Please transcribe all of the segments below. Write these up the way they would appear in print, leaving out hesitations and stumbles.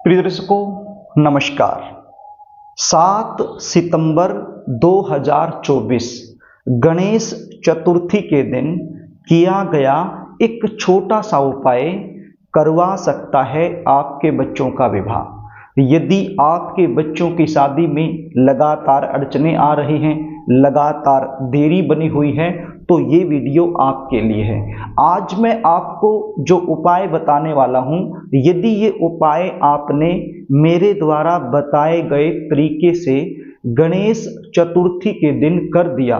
प्रिय दर्शकों नमस्कार। 7 सितंबर 2024 गणेश चतुर्थी के दिन किया गया एक छोटा सा उपाय करवा सकता है आपके बच्चों का विवाह। यदि आपके बच्चों की शादी में लगातार अड़चने आ रही हैं, लगातार देरी बनी हुई है, तो ये वीडियो आपके लिए है। आज मैं आपको जो उपाय बताने वाला हूं, यदि ये उपाय आपने मेरे द्वारा बताए गए तरीके से गणेश चतुर्थी के दिन कर दिया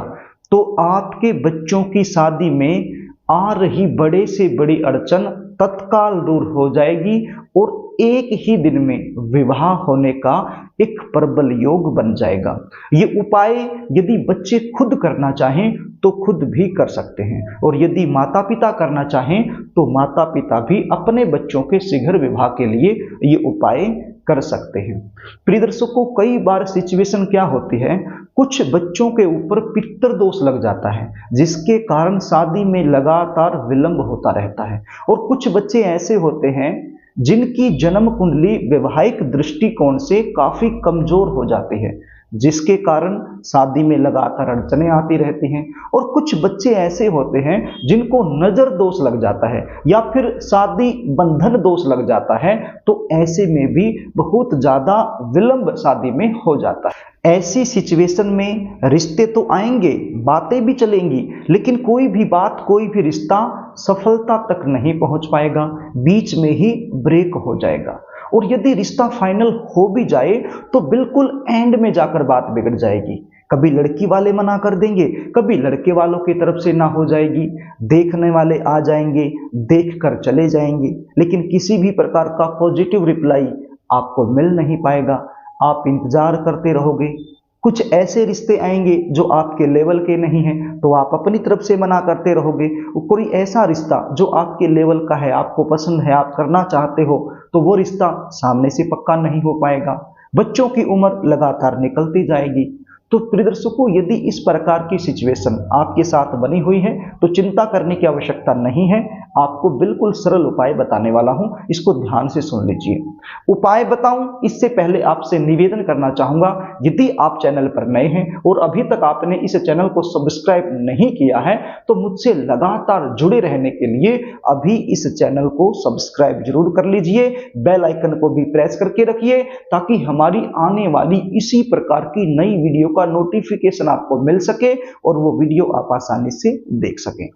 तो आपके बच्चों की शादी में आ रही बड़े से बड़ी अड़चन तत्काल दूर हो जाएगी और एक ही दिन में विवाह होने का एक प्रबल योग बन जाएगा। ये उपाय यदि बच्चे खुद करना चाहें तो खुद भी कर सकते हैं, और यदि माता पिता करना चाहें तो माता पिता भी अपने बच्चों के शीघ्र विवाह के लिए ये उपाय कर सकते हैं। प्रिय दर्शकों, कई बार सिचुएशन क्या होती है, कुछ बच्चों के ऊपर पितृ दोष लग जाता है जिसके कारण शादी में लगातार विलंब होता रहता है, और कुछ बच्चे ऐसे होते हैं जिनकी जन्म कुंडली वैवाहिक दृष्टिकोण से काफी कमजोर हो जाती है जिसके कारण शादी में लगातार अड़चने आती रहती हैं, और कुछ बच्चे ऐसे होते हैं जिनको नजर दोष लग जाता है या फिर शादी बंधन दोष लग जाता है, तो ऐसे में भी बहुत ज्यादा विलंब शादी में हो जाता है। ऐसी सिचुएशन में रिश्ते तो आएंगे, बातें भी चलेंगी, लेकिन कोई भी बात, कोई भी रिश्ता सफलता तक नहीं पहुंच पाएगा, बीच में ही ब्रेक हो जाएगा। और यदि रिश्ता फाइनल हो भी जाए तो बिल्कुल एंड में जाकर बात बिगड़ जाएगी। कभी लड़की वाले मना कर देंगे, कभी लड़के वालों की तरफ से ना हो जाएगी, देखने वाले आ जाएंगे, देखकर चले जाएंगे, लेकिन किसी भी प्रकार का पॉजिटिव रिप्लाई आपको मिल नहीं पाएगा। आप इंतजार करते रहोगे, कुछ ऐसे रिश्ते आएंगे जो आपके लेवल के नहीं हैं तो आप अपनी तरफ से मना करते रहोगे। कोई ऐसा रिश्ता जो आपके लेवल का है, आपको पसंद है, आप करना चाहते हो, तो वो रिश्ता सामने से पक्का नहीं हो पाएगा। बच्चों की उम्र लगातार निकलती जाएगी। तो प्रिय दर्शकों, यदि इस प्रकार की सिचुएशन आपके साथ बनी हुई है तो चिंता करने की आवश्यकता नहीं है। आपको बिल्कुल सरल उपाय बताने वाला हूं, इसको ध्यान से सुन लीजिए। उपाय बताऊं इससे पहले आपसे निवेदन करना चाहूंगा, यदि आप चैनल पर नए हैं और अभी तक आपने इस चैनल को सब्सक्राइब नहीं किया है तो मुझसे लगातार जुड़े रहने के लिए अभी इस चैनल को सब्सक्राइब जरूर कर लीजिए, बेल आइकन को भी प्रेस करके रखिए ताकि हमारी आने वाली इसी प्रकार की नई वीडियो का नोटिफिकेशन आपको मिल सके और वो वीडियो आप आसानी से देख सकें।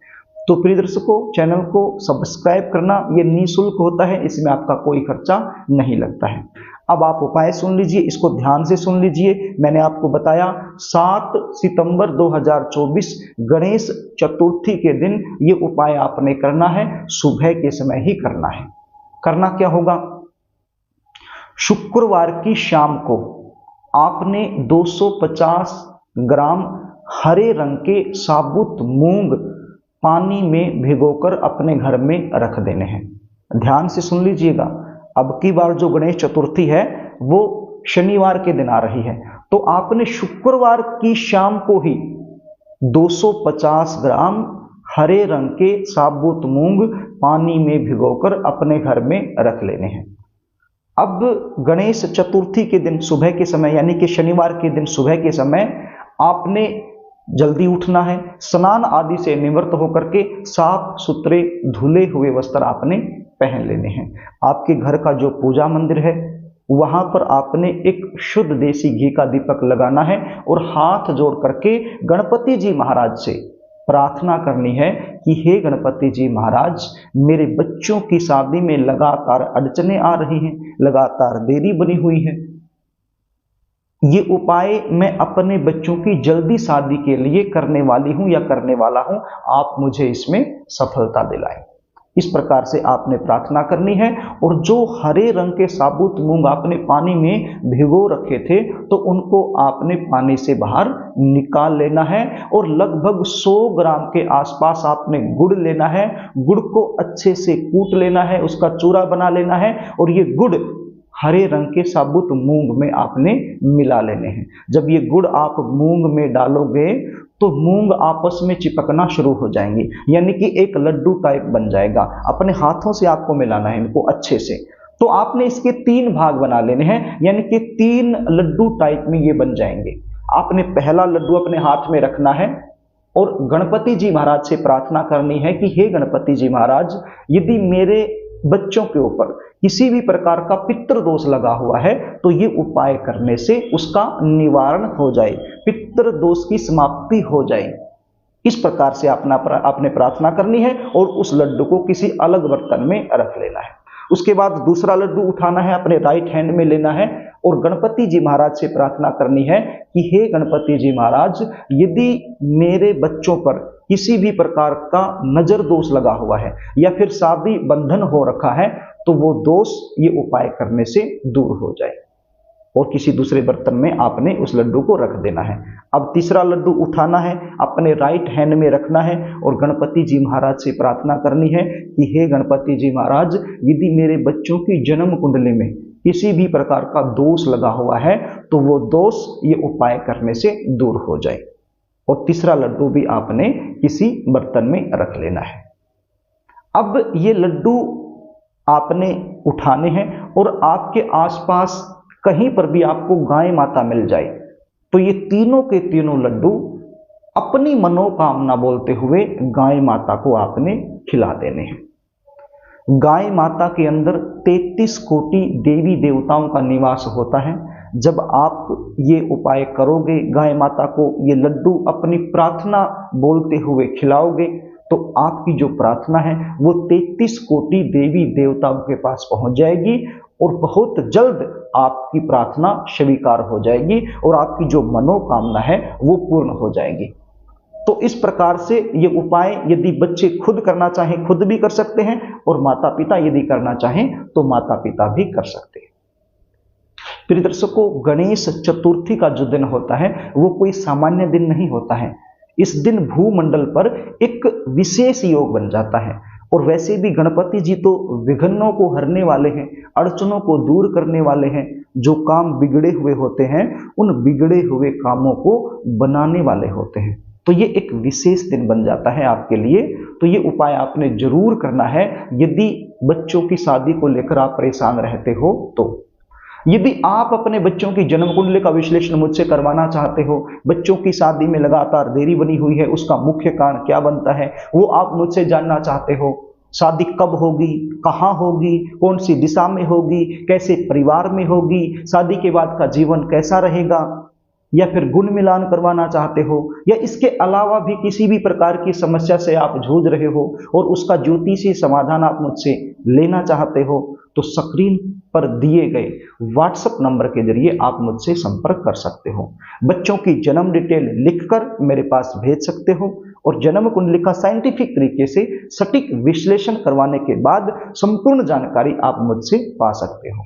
तो प्रिय दर्शकों, चैनल को सब्सक्राइब करना ये निःशुल्क होता है, इसमें आपका कोई खर्चा नहीं लगता है। अब आप उपाय सुन लीजिए, इसको ध्यान से सुन लीजिए। मैंने आपको बताया 7 सितंबर 2024 गणेश चतुर्थी के दिन ये उपाय आपने करना है, सुबह के समय ही करना है। करना क्या होगा, शुक्रवार की शाम को आपने 250 ग्राम हरे रंग के साबुत मूंग पानी में भिगोकर अपने घर में रख देने हैं। ध्यान से सुन लीजिएगा, अब की बार जो गणेश चतुर्थी है वो शनिवार के दिन आ रही है, तो आपने शुक्रवार की शाम को ही 250 ग्राम हरे रंग के साबुत मूंग पानी में भिगोकर अपने घर में रख लेने हैं। अब गणेश चतुर्थी के दिन सुबह के समय, यानी कि शनिवार के दिन सुबह के समय आपने जल्दी उठना है, स्नान आदि से निवृत्त होकर के साफ सुथरे धुले हुए वस्त्र आपने पहन लेने हैं। आपके घर का जो पूजा मंदिर है वहां पर आपने एक शुद्ध देसी घी का दीपक लगाना है और हाथ जोड़ करके गणपति जी महाराज से प्रार्थना करनी है कि हे गणपति जी महाराज, मेरे बच्चों की शादी में लगातार अड़चने आ रही हैं, लगातार देरी बनी हुई है। ये उपाय मैं अपने बच्चों की जल्दी शादी के लिए करने वाली हूं या करने वाला हूं, आप मुझे इसमें सफलता दिलाएं। इस प्रकार से आपने प्रार्थना करनी है, और जो हरे रंग के साबुत मूंग आपने पानी में भिगो रखे थे तो उनको आपने पानी से बाहर निकाल लेना है, और लगभग 100 ग्राम के आसपास आपने गुड़ लेना है। गुड़ को अच्छे से कूट लेना है, उसका चूरा बना लेना है, और ये गुड़ हरे रंग के साबुत मूंग में आपने मिला लेने हैं। जब ये गुड़ आप मूंग में डालोगे तो मूंग आपस में चिपकना शुरू हो जाएंगे, यानी कि एक लड्डू टाइप बन जाएगा। अपने हाथों से आपको मिलाना है इनको अच्छे से। तो आपने इसके 3 भाग बना लेने हैं, यानी कि 3 लड्डू टाइप में ये बन जाएंगे। आपने पहला लड्डू अपने हाथ में रखना है और गणपति जी महाराज से प्रार्थना करनी है कि हे गणपति जी महाराज, यदि मेरे बच्चों के ऊपर किसी भी प्रकार का पितृ दोष लगा हुआ है तो ये उपाय करने से उसका निवारण हो जाए, पितृ दोष की समाप्ति हो जाए। इस प्रकार से आपने प्रार्थना करनी है और उस लड्डू को किसी अलग बर्तन में रख लेना है। उसके बाद दूसरा लड्डू उठाना है, अपने राइट हैंड में लेना है और गणपति जी महाराज से प्रार्थना करनी है कि हे गणपति जी महाराज, यदि मेरे बच्चों पर किसी भी प्रकार का नजर दोष लगा हुआ है या फिर शादी बंधन हो रखा है तो वो दोष ये उपाय करने से दूर हो जाए। और किसी दूसरे बर्तन में आपने उस लड्डू को रख देना है। अब तीसरा लड्डू उठाना है, अपने राइट हैंड में रखना है और गणपति जी महाराज से प्रार्थना करनी है कि हे गणपति जी महाराज, यदि मेरे बच्चों की जन्म कुंडली में किसी भी प्रकार का दोष लगा हुआ है तो वो दोष ये उपाय करने से दूर हो जाए। और तीसरा लड्डू भी आपने किसी बर्तन में रख लेना है। अब ये लड्डू आपने उठाने हैं और आपके आसपास कहीं पर भी आपको गाय माता मिल जाए तो ये तीनों के तीनों लड्डू अपनी मनोकामना बोलते हुए गाय माता को आपने खिला देने हैं। गाय माता के अंदर 33 कोटि देवी देवताओं का निवास होता है। जब आप ये उपाय करोगे, गाय माता को ये लड्डू अपनी प्रार्थना बोलते हुए खिलाओगे तो आपकी जो प्रार्थना है वो 33 कोटि देवी देवताओं के पास पहुंच जाएगी और बहुत जल्द आपकी प्रार्थना स्वीकार हो जाएगी और आपकी जो मनोकामना है वो पूर्ण हो जाएगी। तो इस प्रकार से ये उपाय यदि बच्चे खुद करना चाहें खुद भी कर सकते हैं और माता पिता यदि करना चाहें तो माता पिता भी कर सकते हैं। प्रिय दर्शकों, गणेश चतुर्थी का जो दिन होता है वो कोई सामान्य दिन नहीं होता है। इस दिन भूमंडल पर एक विशेष योग बन जाता है और वैसे भी गणपति जी तो विघ्नों को हरने वाले हैं, अड़चनों को दूर करने वाले हैं। जो काम बिगड़े हुए होते हैं उन बिगड़े हुए कामों को बनाने वाले होते हैं। तो ये एक विशेष दिन बन जाता है आपके लिए। तो ये उपाय आपने जरूर करना है यदि बच्चों की शादी को लेकर आप परेशान रहते हो तो। यदि आप अपने बच्चों की जन्म कुंडली का विश्लेषण मुझसे करवाना चाहते हो, बच्चों की शादी में लगातार देरी बनी हुई है, उसका मुख्य कारण क्या बनता है वो आप मुझसे जानना चाहते हो, शादी कब होगी, कहाँ होगी, कौन सी दिशा में होगी, कैसे परिवार में होगी, शादी के बाद का जीवन कैसा रहेगा, या फिर गुण मिलान करवाना चाहते हो, या इसके अलावा भी किसी भी प्रकार की समस्या से आप जूझ रहे हो और उसका ज्योतिषी समाधान आप मुझसे लेना चाहते हो तो स्क्रीन पर दिए गए व्हाट्सएप नंबर के जरिए आप मुझसे संपर्क कर सकते हो। बच्चों की जन्म डिटेल लिखकर मेरे पास भेज सकते हो और जन्म कुंडली का साइंटिफिक तरीके से सटीक विश्लेषण करवाने के बाद संपूर्ण जानकारी आप मुझसे पा सकते हो।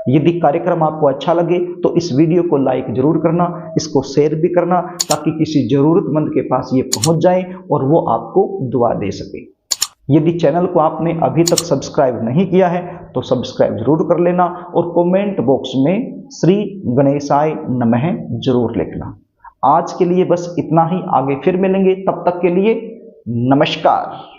यदि कार्यक्रम आपको अच्छा लगे तो इस वीडियो को लाइक जरूर करना, इसको शेयर भी करना ताकि किसी जरूरतमंद के पास ये पहुंच जाए और वो आपको दुआ दे सके। यदि चैनल को आपने अभी तक सब्सक्राइब नहीं किया है तो सब्सक्राइब जरूर कर लेना और कमेंट बॉक्स में श्री गणेशाय नमः जरूर लिखना। आज के लिए बस इतना ही, आगे फिर मिलेंगे, तब तक के लिए नमस्कार।